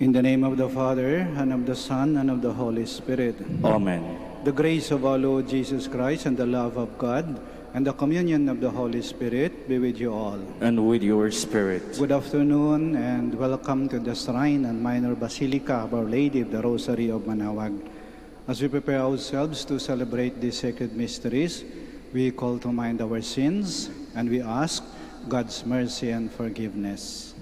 In the name of the Father, and of the Son, and of the Holy Spirit. Amen. The grace of our Lord Jesus Christ, and the love of God, and the communion of the Holy Spirit be with you all. And with your spirit. Good afternoon, and welcome to the Shrine and Minor Basilica of Our Lady of the Rosary of Manaoag. As we prepare ourselves to celebrate these sacred mysteries, we call to mind our sins, and we ask God's mercy and forgiveness.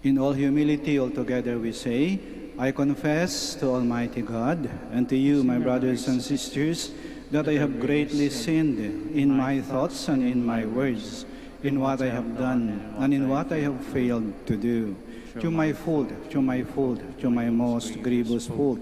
In all humility, altogether we say, I confess to Almighty God and to you, my brothers and sisters, that I have greatly sinned in my thoughts and in my words, in what I have done and in what I have failed to do. To my fault, to my most grievous fault.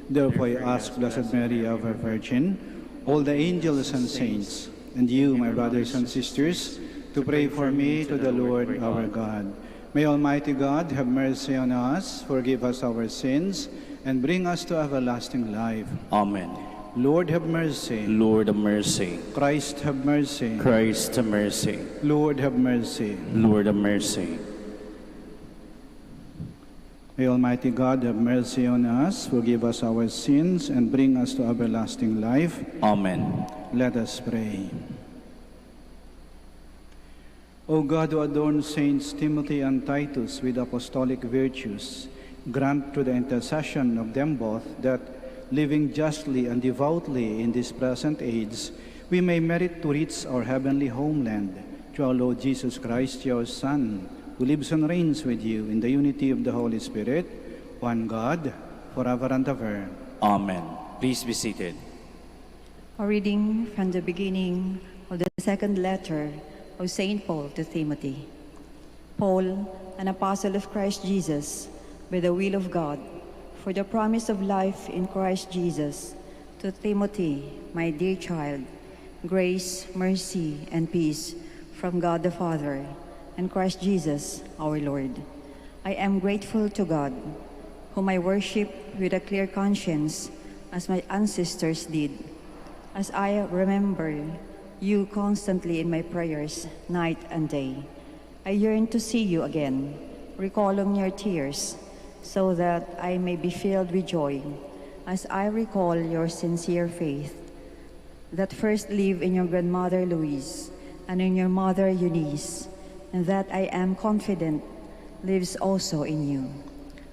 Therefore I ask Blessed Mary, ever Virgin, all the angels and saints, and you, my brothers and sisters, to pray for me to the Lord our God. May Almighty God have mercy on us, forgive us our sins, and bring us to everlasting life. Amen. Lord have mercy. Lord have mercy. Christ have mercy. Christ have mercy. Lord have mercy. Lord have mercy. May Almighty God have mercy on us, forgive us our sins, and bring us to everlasting life. Amen. Let us pray. O God, who adorned Saints Timothy and Titus with apostolic virtues, grant through the intercession of them both that, living justly and devoutly in this present age, we may merit to reach our heavenly homeland, through our Lord Jesus Christ, your Son, who lives and reigns with you in the unity of the Holy Spirit, one God, forever and ever. Amen. Please be seated. A reading from the beginning of the second letter of St. Paul to Timothy. Paul, an apostle of Christ Jesus, by the will of God, for the promise of life in Christ Jesus, to Timothy, my dear child, grace, mercy, and peace from God the Father and Christ Jesus our Lord. I am grateful to God, whom I worship with a clear conscience, as my ancestors did, as I remember you constantly in my prayers, night and day. I yearn to see you again, recalling your tears, so that I may be filled with joy, as I recall your sincere faith, that first lived in your grandmother Louise and in your mother Eunice, and that I am confident lives also in you.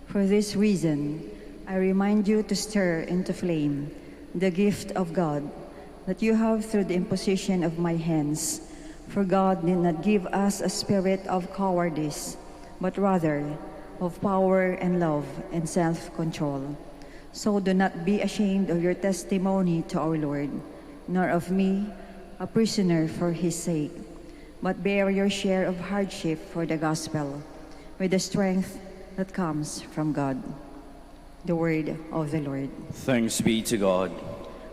For this reason, I remind you to stir into flame the gift of God that you have through the imposition of my hands. For God did not give us a spirit of cowardice, but rather of power and love and self-control. So do not be ashamed of your testimony to our Lord, nor of me, a prisoner for his sake, but bear your share of hardship for the gospel, with the strength that comes from God. The word of the Lord. Thanks be to God.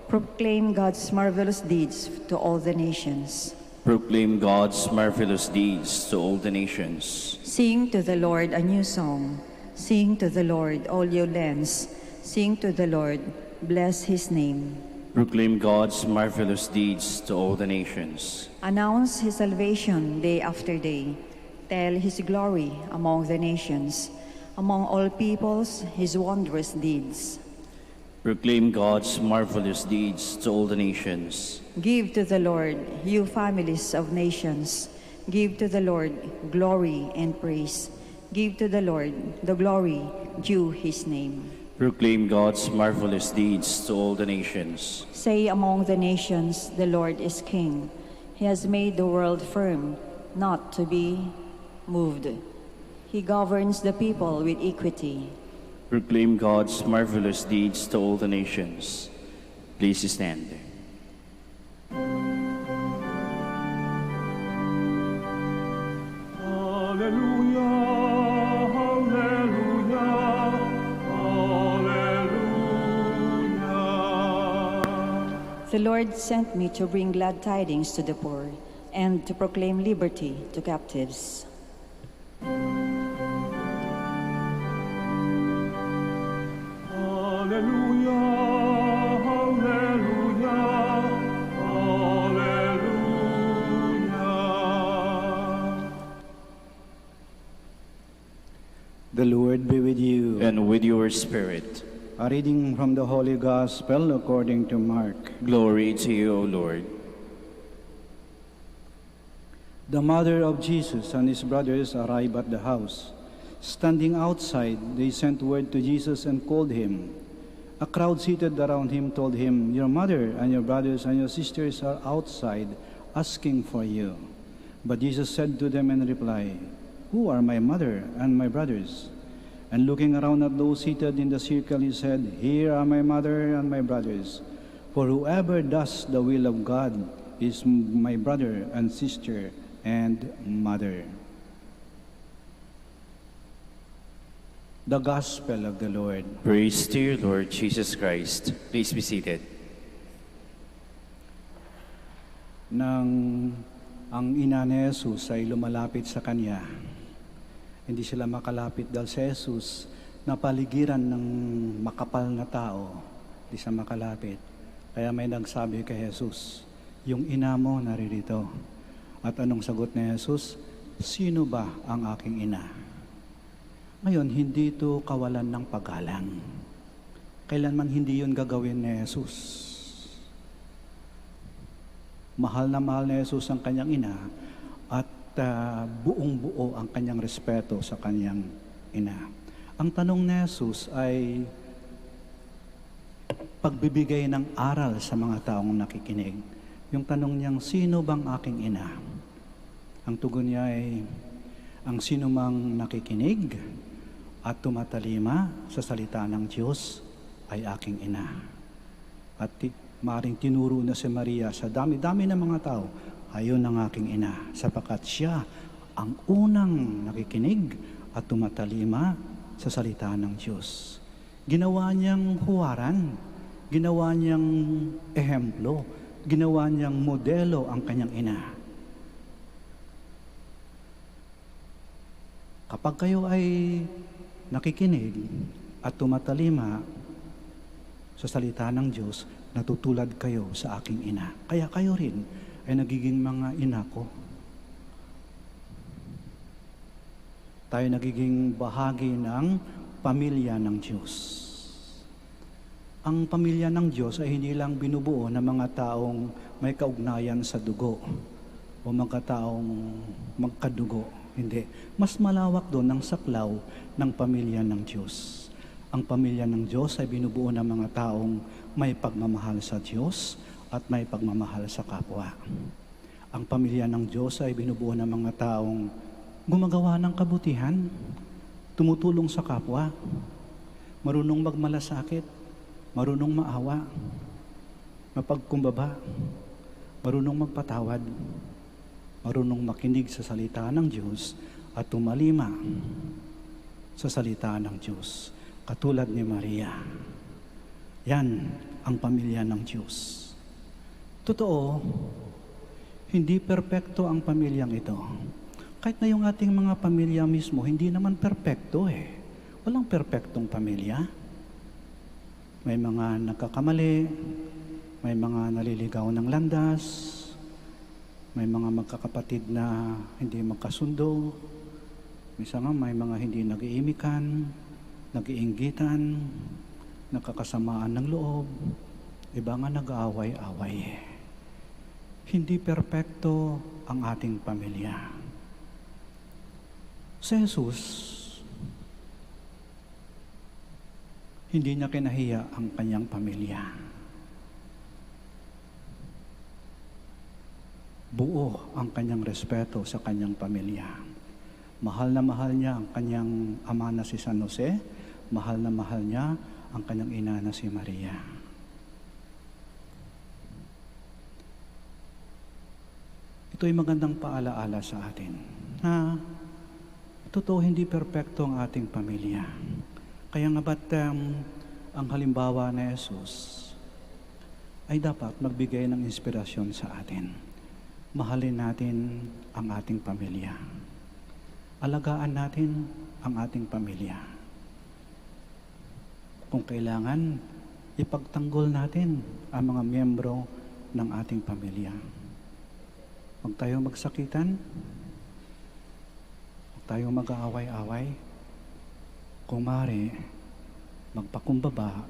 Proclaim God's marvelous deeds to all the nations. Proclaim God's marvelous deeds to all the nations. Sing to the Lord a new song. Sing to the Lord, all you lands. Sing to the Lord, bless his name. Proclaim God's marvelous deeds to all the nations. Announce his salvation day after day. Tell his glory among the nations. Among all peoples, his wondrous deeds. Proclaim God's marvelous deeds to all the nations. Give to the Lord, you families of nations. Give to the Lord glory and praise. Give to the Lord the glory due his name. Proclaim God's marvelous deeds to all the nations. Say among the nations, the Lord is King. He has made the world firm, not to be moved. He governs the people with equity. Proclaim God's marvelous deeds to all the nations. Please stand. Hallelujah, hallelujah, hallelujah. The Lord sent me to bring glad tidings to the poor and to proclaim liberty to captives. Hallelujah, hallelujah, hallelujah. with your spirit. A reading from the Holy Gospel according to Mark. Glory to you, O Lord. The mother of Jesus and his brothers arrived at the house. Standing outside, they sent word to Jesus and called him. A crowd seated around him told him, "Your mother and your brothers and your sisters are outside asking for you." But Jesus said to them in reply, "Who are my mother and my brothers?" And looking around at those seated in the circle, he said, "Here are my mother and my brothers. For whoever does the will of God is my brother and sister and mother." The Gospel of the Lord. Praise to you, Lord Jesus Christ. Please be seated. Nang ang ina ni Jesus ay lumalapit sa kanya, hindi sila makalapit dahil si Jesus napaligiran ng makapal na tao, hindi siya makalapit. Kaya may nagsabi kay Jesus, "Yung ina mo naririto." At anong sagot ni Jesus? "Sino ba ang aking ina?" Ngayon, hindi ito kawalan ng paggalang. Kailanman hindi yun gagawin ni Jesus. Mahal na mahal ni Jesus ang kanyang ina at buong buo ang kanyang respeto sa kanyang ina. Ang tanong ni Jesus ay pagbibigay ng aral sa mga taong nakikinig. Yung tanong niyang, "Sino bang aking ina?" Ang tugon niya ay, "Ang sino mang nakikinig at tumatalima sa salita ng Diyos ay aking ina." At maring tinuro na si Maria sa dami-dami ng mga tao, "Ayon ang aking ina," sapagkat siya ang unang nakikinig at tumatalima sa salita ng Diyos. Ginawa niyang huwaran, ginawa niyang ehemplo, ginawa niyang modelo ang kanyang ina. Kapag kayo ay nakikinig at tumatalima sa salita ng Diyos, natutulad kayo sa aking ina. Kaya kayo rin ay nagiging mga ina ko. Tayo nagiging bahagi ng pamilya ng Diyos. Ang pamilya ng Diyos ay hindi lang binubuo ng mga taong may kaugnayan sa dugo o mga taong magkadugo. Hindi. Mas malawak doon ang saklaw ng pamilya ng Diyos. Ang pamilya ng Diyos ay binubuo ng mga taong may pagmamahal sa Diyos at may pagmamahal sa kapwa. Ang pamilya ng Diyos ay binubuo ng mga taong gumagawa ng kabutihan, tumutulong sa kapwa, marunong magmalasakit, marunong maawa, mapagkumbaba, marunong magpatawad, marunong makinig sa salita ng Diyos at tumalima sa salita ng Diyos. Katulad ni Maria. Yan ang pamilya ng Diyos. Totoo, hindi perpekto ang pamilyang ito. Kahit na yung ating mga pamilya mismo, hindi naman perpekto eh. Walang perpektong pamilya. May mga nagkakamali, may mga naliligaw ng landas, may mga magkakapatid na hindi magkasundo, minsan nga may mga hindi nag-iimikan, nag-iinggitan, nakakasamaan ng loob, iba nga nag-aaway-away. Hindi perpekto ang ating pamilya. Si Jesus, hindi niya kinahiya ang kanyang pamilya. Buo ang kanyang respeto sa kanyang pamilya. Mahal na mahal niya ang kanyang ama na si San Jose, mahal na mahal niya ang kanyang ina na si Maria. Ito ay magandang paalaala sa atin na totoo hindi perpekto ang ating pamilya. Kaya nga ba't ang halimbawa na Jesus ay dapat magbigay ng inspirasyon sa atin. Mahalin natin ang ating pamilya. Alagaan natin ang ating pamilya. Kung kailangan, ipagtanggol natin ang mga miyembro ng ating pamilya. Huwag tayong magsakitan. Huwag tayong mag-aaway-away. Kung maaari, magpakumbaba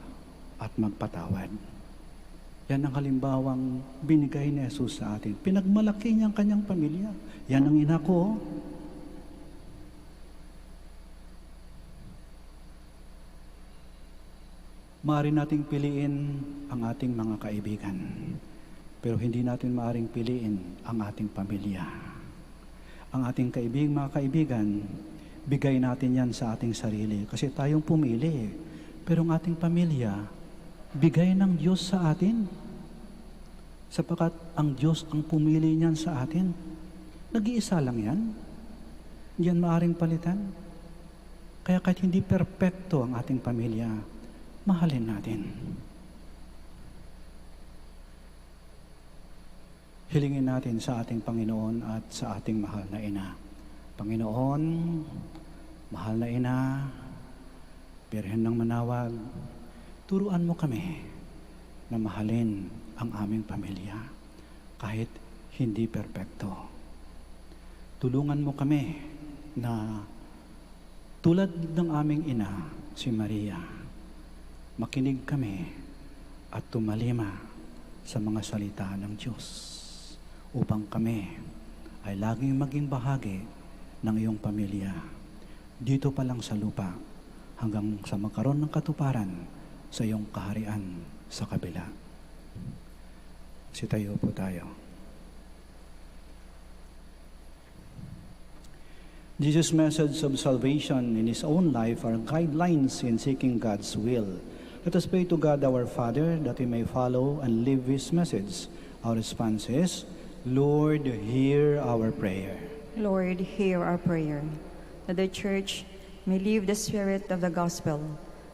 at magpatawad. Yan ang halimbawang binigay ni Jesus sa atin. Pinagmalaki niya ang kanyang pamilya. Yan ang ina ko. Maaari nating piliin ang ating mga kaibigan, pero hindi natin maaaring piliin ang ating pamilya. Ang ating mga kaibigan, bigay natin yan sa ating sarili kasi tayong pumili. Pero ang ating pamilya, bigay ng Diyos sa atin. Sapagkat ang Diyos ang pumili niyan sa atin. Nag-iisa lang yan. Hindi yan maaaring palitan. Kaya kahit hindi perpekto ang ating pamilya, mahalin natin. Hilingin natin sa ating Panginoon at sa ating mahal na ina. Panginoon, mahal na ina, Birhen ng Manaoag, turuan mo kami na mahalin ang aming pamilya kahit hindi perpekto. Tulungan mo kami na tulad ng aming ina, si Maria, makinig kami at tumalima sa mga salita ng Diyos upang kami ay laging maging bahagi ng iyong pamilya dito pa lang sa lupa hanggang sa magkaroon ng katuparan sa iyong kaharian sa kabila. Sitayo po tayo. Jesus' message of salvation in His own life are guidelines in seeking God's will. Let us pray to God our Father that we may follow and live His message. Our response is, Lord, hear our prayer. Lord, hear our prayer, that the Church may live the spirit of the gospel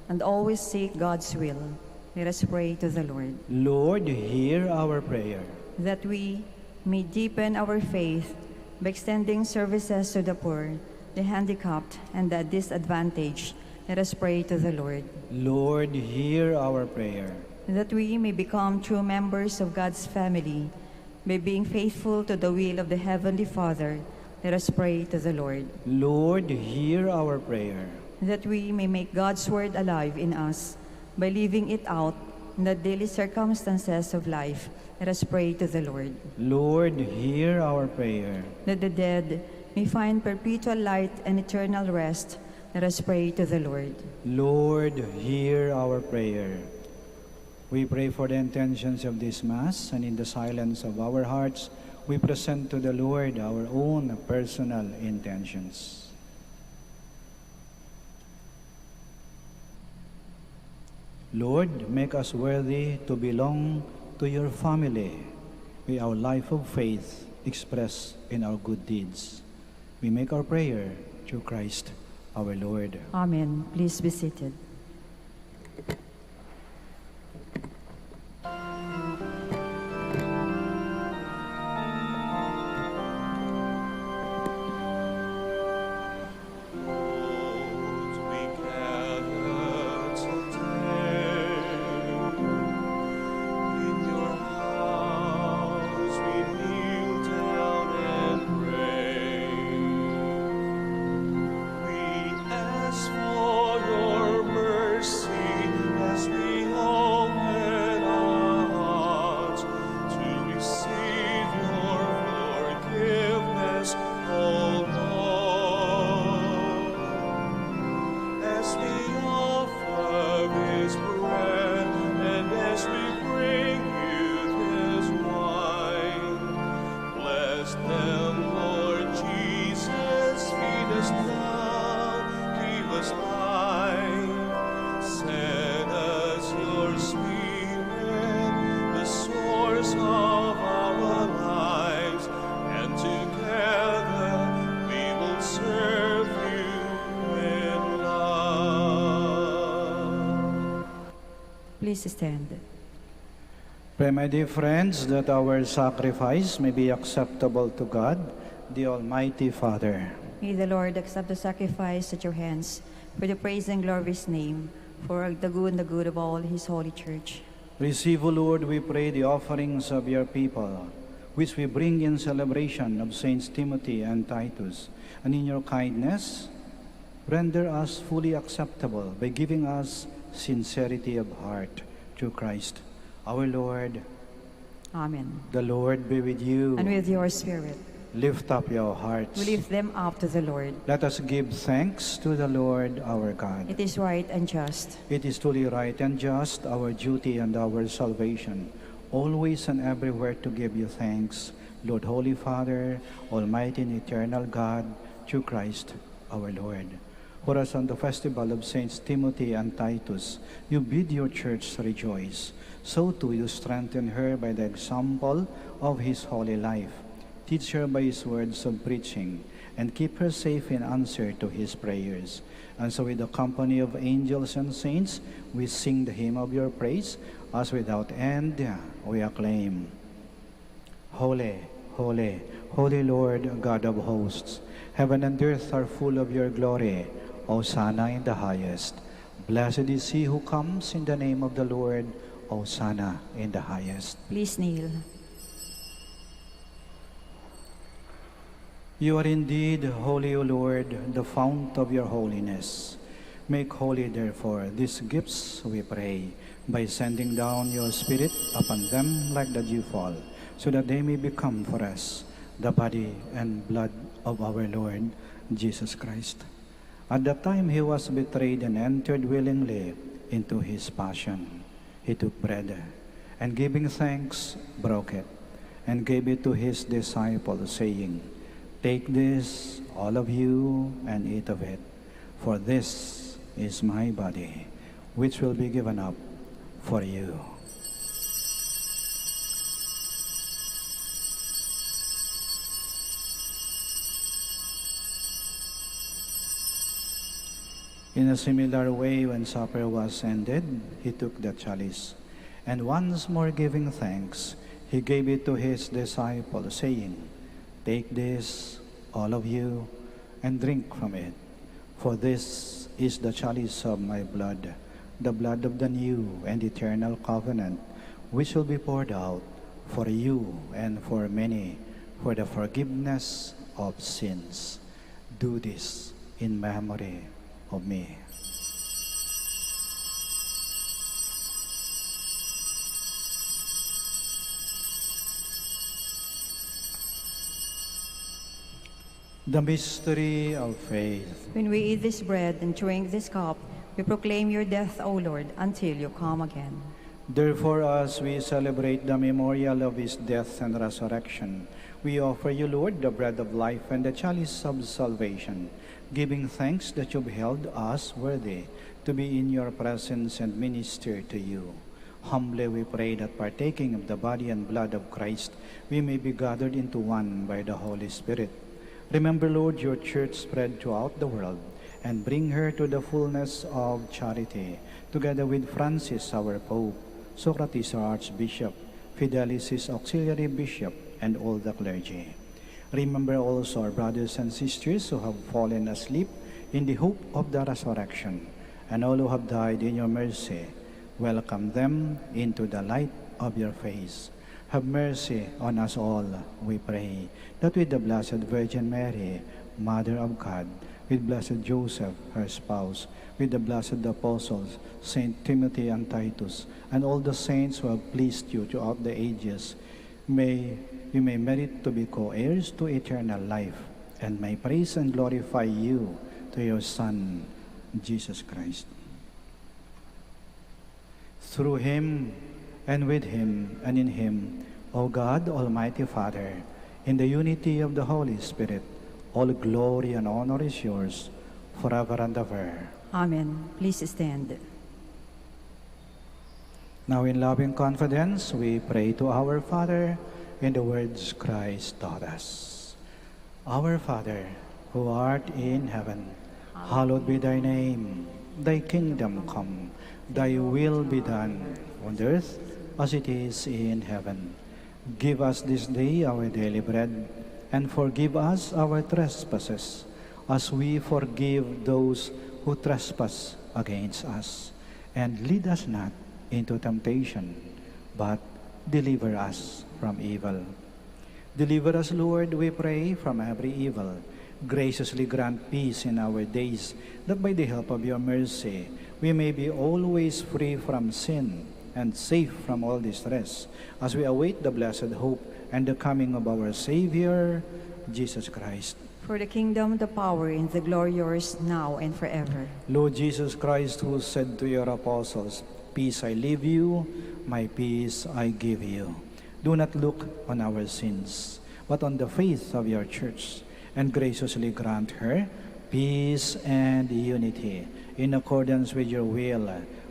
and always seek God's will. Let us pray to the Lord. Lord, hear our prayer. That we may deepen our faith by extending services to the poor, the handicapped, and the disadvantaged. Let us pray to the Lord. Lord, hear our prayer. That we may become true members of God's family by being faithful to the will of the Heavenly Father. Let us pray to the Lord. Lord, hear our prayer. That we may make God's word alive in us by living it out in the daily circumstances of life. Let us pray to the Lord. Lord, hear our prayer. That the dead may find perpetual light and eternal rest. Let us pray to the Lord. Lord, hear our prayer. We pray for the intentions of this Mass, and in the silence of our hearts, we present to the Lord our own personal intentions. Lord, make us worthy to belong to your family. May our life of faith expressed in our good deeds. We make our prayer through Christ our Lord. Amen. Please be seated. Please stand. Pray, my dear friends, that our sacrifice may be acceptable to God, the Almighty Father. May the Lord accept the sacrifice at your hands for the praise and glory of His name, for the good and the good of all His holy Church. Receive, O Lord, we pray, the offerings of your people, which we bring in celebration of Saints Timothy and Titus, and in your kindness, render us fully acceptable by giving us sincerity of heart, through Christ our Lord. Amen. The Lord be with you. And with your spirit, Lift up your hearts. we lift them up to the Lord. Let us give thanks to the Lord our God. It is right and just. It is truly right and just, our duty and our salvation, always and everywhere to give you thanks, Lord, Holy Father, Almighty and eternal God, through Christ our Lord. For as on the festival of Saints Timothy and Titus, you bid your church rejoice, so too you strengthen her by the example of his holy life. Teach her by his words of preaching, and keep her safe in answer to his prayers. And so with the company of angels and saints, we sing the hymn of your praise, as without end we acclaim. Holy, holy, holy Lord, God of hosts, heaven and earth are full of your glory. Hosanna in the highest. Blessed is he who comes in the name of the Lord. Hosanna in the highest. Please kneel. You are indeed holy, O Lord, the fount of your holiness. Make holy, therefore, these gifts, we pray, by sending down your Spirit upon them like the dewfall, so that they may become for us the body and blood of our Lord Jesus Christ. At the time he was betrayed and entered willingly into his passion, he took bread, and giving thanks, broke it, and gave it to his disciples, saying, Take this, all of you, and eat of it, for this is my body, which will be given up for you. In a similar way, when supper was ended, he took the chalice, and once more giving thanks, he gave it to his disciples, saying, Take this, all of you, and drink from it, for this is the chalice of my blood, the blood of the new and eternal covenant, which will be poured out for you and for many for the forgiveness of sins. Do this in memory of me. The mystery of faith. When we eat this bread and drink this cup, we proclaim your death, O Lord, until you come again. Therefore, as we celebrate the memorial of his death and resurrection, we offer you, Lord, the bread of life and the chalice of salvation, giving thanks that you've held us worthy to be in your presence and minister to you. Humbly we pray that partaking of the body and blood of Christ, we may be gathered into one by the Holy Spirit. Remember, Lord, your church spread throughout the world, and bring her to the fullness of charity, together with Francis, our Pope, Socrates, our Archbishop, Fidelis, his auxiliary bishop, and all the clergy. Remember also our brothers and sisters who have fallen asleep in the hope of the resurrection, and all who have died in your mercy. Welcome them into the light of your face. Have mercy on us all, we pray, that with the Blessed Virgin Mary, Mother of God, with Blessed Joseph, her spouse, with the blessed apostles, Saint Timothy and Titus, and all the saints who have pleased you throughout the ages, we may merit to be co-heirs to eternal life, and may praise and glorify you to your Son, Jesus Christ. Through him, and with him, and in him, O God, Almighty Father, in the unity of the Holy Spirit, all glory and honor is yours, forever and ever. Amen. Please stand. Now in loving confidence, we pray to our Father in the words Christ taught us. Our Father, who art in heaven, hallowed be thy name. Thy kingdom come, thy will be done, on earth as it is in heaven. Give us this day our daily bread, and forgive us our trespasses, as we forgive those who trespass against us. And lead us not into temptation, but deliver us from evil. Deliver us, Lord, we pray, from every evil. Graciously grant peace in our days, that by the help of your mercy we may be always free from sin and safe from all distress, as we await the blessed hope and the coming of our Savior, Jesus Christ. For the kingdom, the power, and the glory yours now and forever. Lord Jesus Christ, who said to your apostles, "Peace I leave you, my peace I give you," do not look on our sins, but on the faith of your church, and graciously grant her peace and unity, in accordance with your will,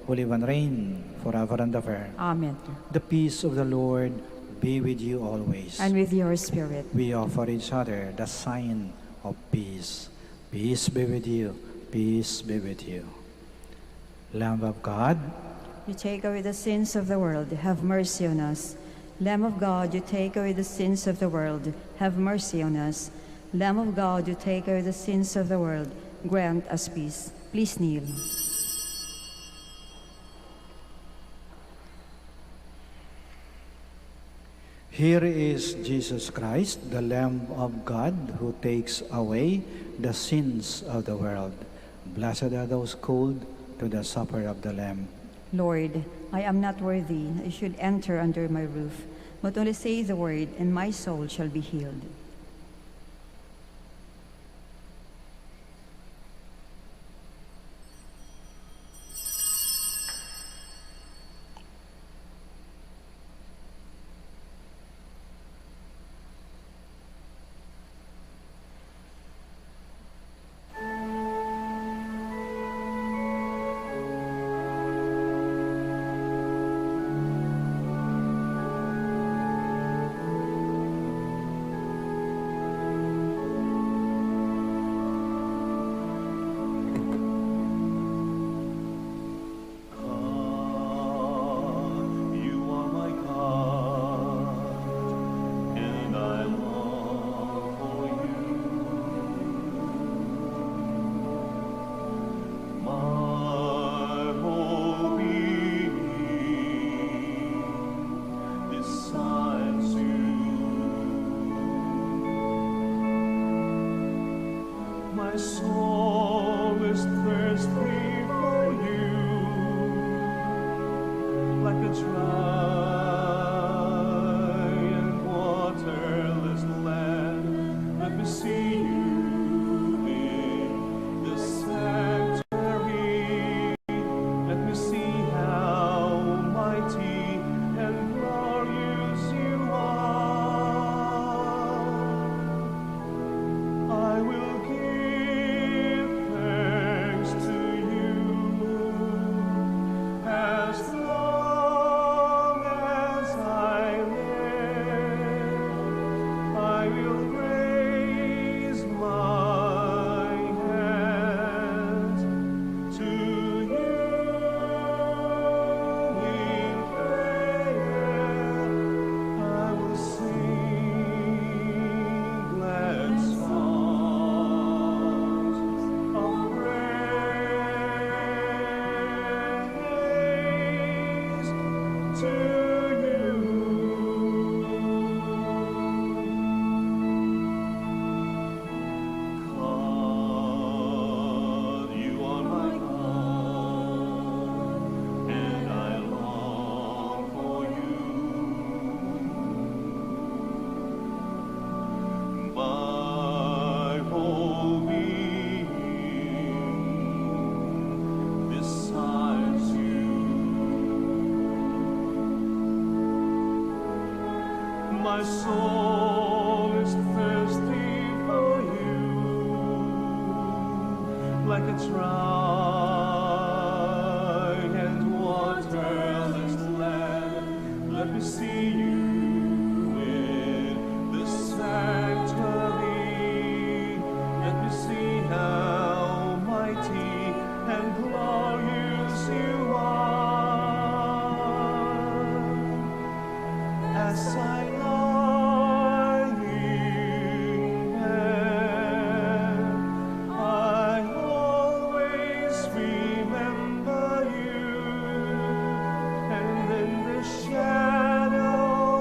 who live and reign forever and ever. Amen. The peace of the Lord be with you always. And with your spirit. We offer each other the sign of peace. Peace be with you. Peace be with you. Lamb of God, You take away the sins of the world, have mercy on us. Lamb of God, you take away the sins of the world, have mercy on us. Lamb of God, you take away the sins of the world, grant us peace. Please kneel. here is Jesus Christ, the Lamb of God, who takes away the sins of the world. Blessed are those called to the supper of the Lamb. Lord, I am not worthy that you should enter under my roof, but only say the word, and my soul shall be healed. My soul is thirsty for you, like a dry and waterless land. Let me see you in the sanctuary. Let me see how mighty and glorious you are. As I shadow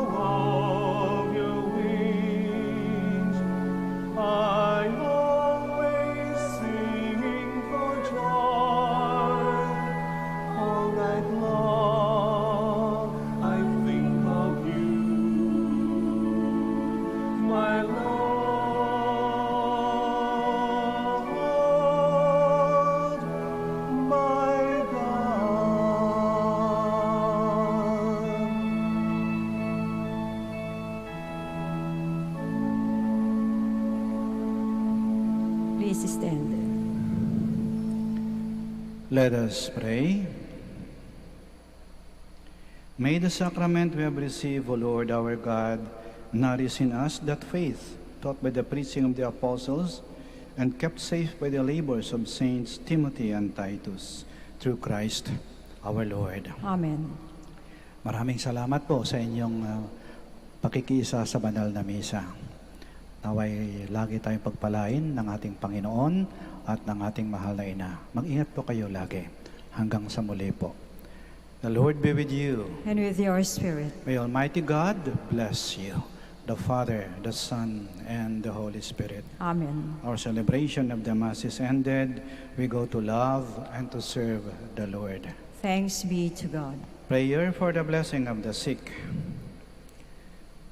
Please stand. Let us pray. May the sacrament we have received, O Lord our God, nourish in us that faith taught by the preaching of the apostles and kept safe by the labors of Saints Timothy and Titus, through Christ our Lord. Amen. Maraming salamat po sa inyong pakikiisa sa banal na misa. Naway lagi tayong pagpalain ng ating Panginoon at ng ating mahal na Ina. Mag-ingat po kayo lagi. Hanggang sa muli po. The Lord be with you. And with your spirit. May Almighty God bless you, the Father, the Son, and the Holy Spirit. Amen. Our celebration of the Mass is ended. We go to love and to serve the Lord. Thanks be to God. Prayer for the blessing of the sick.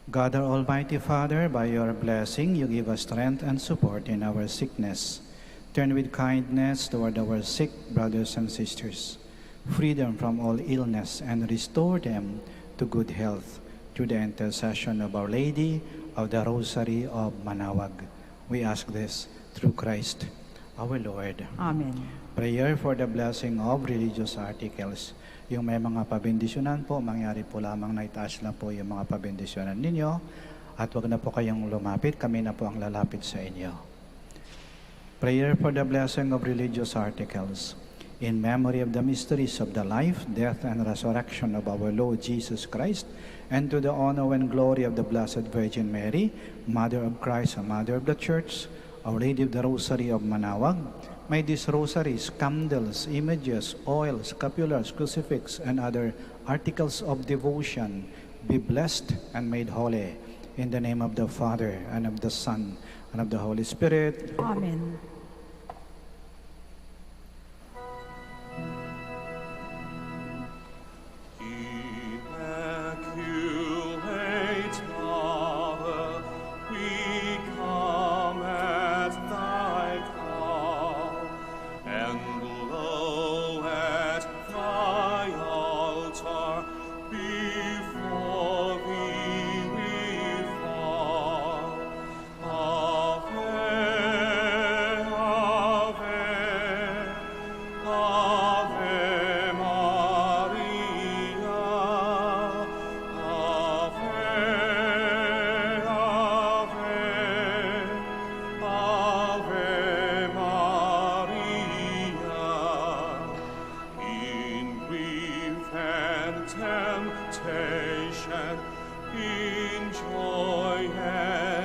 God, our Almighty Father, by your blessing, you give us strength and support in our sickness. Turn with kindness toward our sick brothers and sisters. Free them from all illness and restore them to good health through the intercession of Our Lady of the Rosary of Manaoag. We ask this through Christ our Lord. Amen. Prayer for the blessing of religious articles. Yung may mga pabendisyonan po, mangyari po lamang na itaas lang po yung mga pabendisyonan ninyo at wag na po kayong lumapit, kami na po ang lalapit sa inyo. Prayer for the blessing of religious articles. In memory of the mysteries of the life, death, and resurrection of our Lord Jesus Christ, and to the honor and glory of the Blessed Virgin Mary, Mother of Christ and Mother of the Church, Our Lady of the Rosary of Manaoag, may these rosaries, candles, images, oil, scapulars, crucifix, and other articles of devotion be blessed and made holy. In the name of the Father, and of the Son, and of the Holy Spirit. Amen. Immaculate Mother, we come at thy call, and low at thy altar before thee we fall. Ave, Ave, Ave Maria. Ave, Ave, Ave Maria. In grief and temptation, in joy and